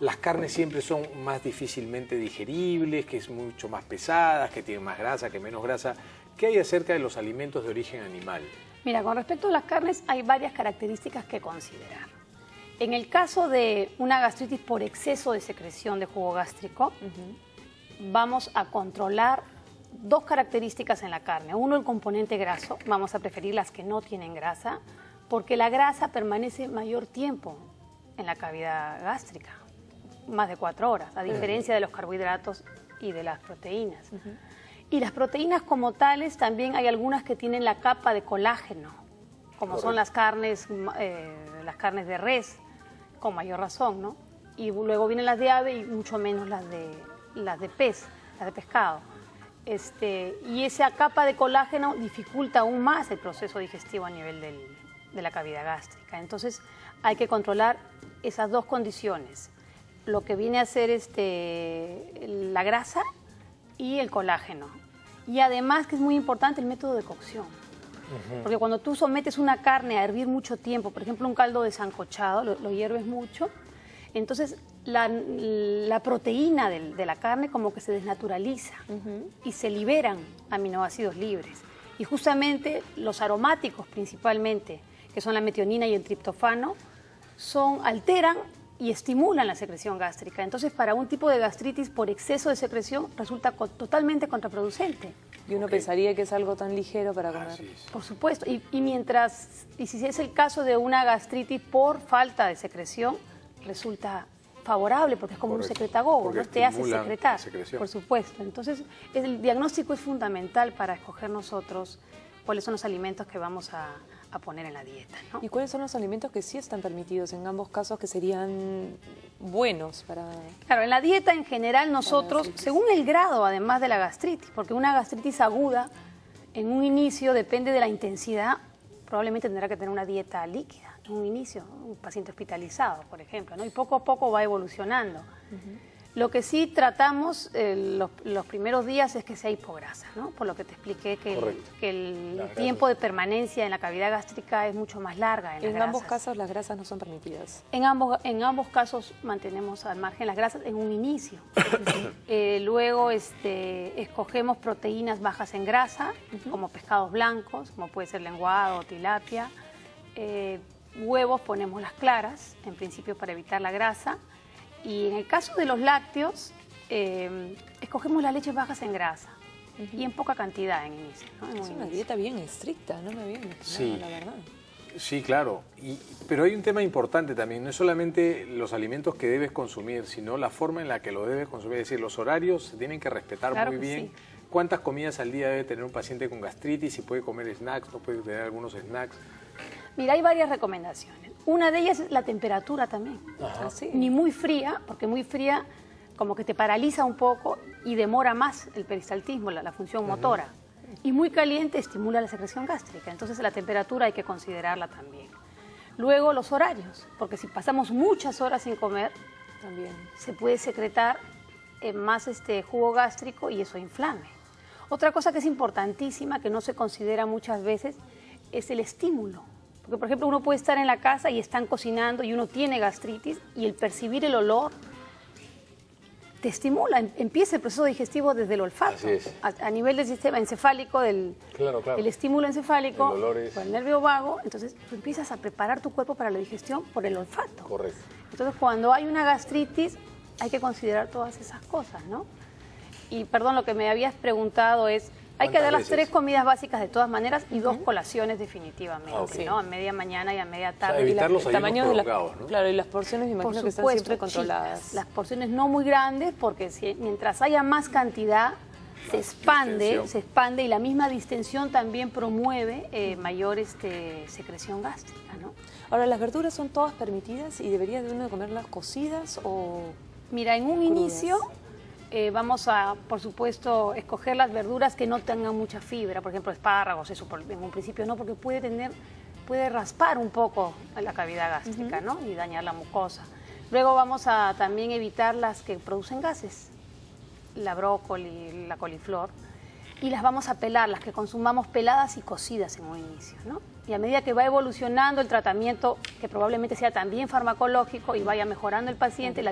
las carnes siempre son más difícilmente digeribles, que es mucho más pesadas, que tienen más grasa, que menos grasa. ¿Qué hay acerca de los alimentos de origen animal? Mira, con respecto a las carnes hay varias características que considerar. En el caso de una gastritis por exceso de secreción de jugo gástrico, vamos a controlar dos características en la carne. Uno, el componente graso. Vamos a preferir las que no tienen grasa, porque la grasa permanece mayor tiempo en la cavidad gástrica, más de 4 horas, a diferencia de los carbohidratos y de las proteínas. Y las proteínas como tales, también hay algunas que tienen la capa de colágeno, como son las carnes de res, con mayor razón, ¿no? Y luego vienen las de ave y mucho menos las de pescado. Y esa capa de colágeno dificulta aún más el proceso digestivo a nivel de la cavidad gástrica. Entonces hay que controlar esas dos condiciones, lo que viene a ser la grasa y el colágeno. Y además, que es muy importante, el método de cocción. Porque cuando tú sometes una carne a hervir mucho tiempo, por ejemplo un caldo de sancochado, lo hierves mucho, entonces la proteína de la carne como que se desnaturaliza y se liberan aminoácidos libres. Y justamente los aromáticos principalmente, que son la metionina y el triptofano, alteran y estimulan la secreción gástrica. Entonces, para un tipo de gastritis por exceso de secreción resulta totalmente contraproducente. Y uno pensaría que es algo tan ligero para comer. Por supuesto. Y si es el caso de una gastritis por falta de secreción, resulta favorable porque es como un secretagogo, ¿no? Te hace secretar, por supuesto. Entonces, el diagnóstico es fundamental para escoger nosotros cuáles son los alimentos que vamos a poner en la dieta, ¿no? ¿Y cuáles son los alimentos que sí están permitidos en ambos casos, que serían buenos para...? Claro, en la dieta en general nosotros, según el grado además de la gastritis, porque una gastritis aguda en un inicio depende de la intensidad, probablemente tendrá que tener una dieta líquida en un inicio, un paciente hospitalizado, por ejemplo, ¿no? Y poco a poco va evolucionando. Lo que sí tratamos los primeros días es que sea hipograsa, ¿no? Por lo que te expliqué que el tiempo de permanencia en la cavidad gástrica es mucho más larga. En ambos casos las grasas no son permitidas. En ambos casos mantenemos al margen las grasas en un inicio. Luego escogemos proteínas bajas en grasa, como pescados blancos, como puede ser lenguado o tilapia. Huevos ponemos las claras, en principio para evitar la grasa. Y en el caso de los lácteos, escogemos las leches bajas en grasa y en poca cantidad en inicio, ¿no? Es una dieta bien estricta, no me había imaginado, la verdad. Sí, claro. Pero hay un tema importante también, no es solamente los alimentos que debes consumir, sino la forma en la que lo debes consumir. Es decir, los horarios se tienen que respetar muy bien. Sí. ¿Cuántas comidas al día debe tener un paciente con gastritis? Si puede comer snacks, no puede tener algunos snacks. Mira, hay varias recomendaciones. Una de ellas es la temperatura también. Ni muy fría, porque muy fría como que te paraliza un poco y demora más el peristaltismo, la función motora. Y muy caliente estimula la secreción gástrica. Entonces la temperatura hay que considerarla también. Luego los horarios, porque si pasamos muchas horas sin comer, también se puede secretar más jugo gástrico y eso inflame. Otra cosa que es importantísima, que no se considera muchas veces, es el estímulo. Porque, por ejemplo, uno puede estar en la casa y están cocinando y uno tiene gastritis y el percibir el olor te estimula, empieza el proceso digestivo desde el olfato. Así es. A nivel del sistema encefálico, el estímulo encefálico, por el nervio vago, entonces tú empiezas a preparar tu cuerpo para la digestión por el olfato. Correcto. Entonces, cuando hay una gastritis, hay que considerar todas esas cosas, ¿no? Y, perdón, lo que me habías preguntado es... Hay que dar las 3 comidas básicas de todas maneras y 2 colaciones definitivamente, ¿no? A media mañana y a media tarde. O sea, evitar los ayunos prolongados, ¿no? Claro, y las porciones, me imagino que están siempre controladas. Chicas, las porciones no muy grandes, porque mientras haya más cantidad, se expande y la misma distensión también promueve mayor secreción gástrica, ¿no? Ahora, ¿las verduras son todas permitidas y debería de uno comerlas cocidas o...? Mira, en un inicio... vamos a, por supuesto, escoger las verduras que no tengan mucha fibra, por ejemplo, espárragos, eso en un principio no, porque puede raspar un poco la cavidad gástrica, ¿no? Y dañar la mucosa. Luego vamos a también evitar las que producen gases, la brócoli, la coliflor, y las vamos a pelar, las que consumamos peladas y cocidas en un inicio, ¿no? Y a medida que va evolucionando el tratamiento, que probablemente sea también farmacológico y vaya mejorando el paciente,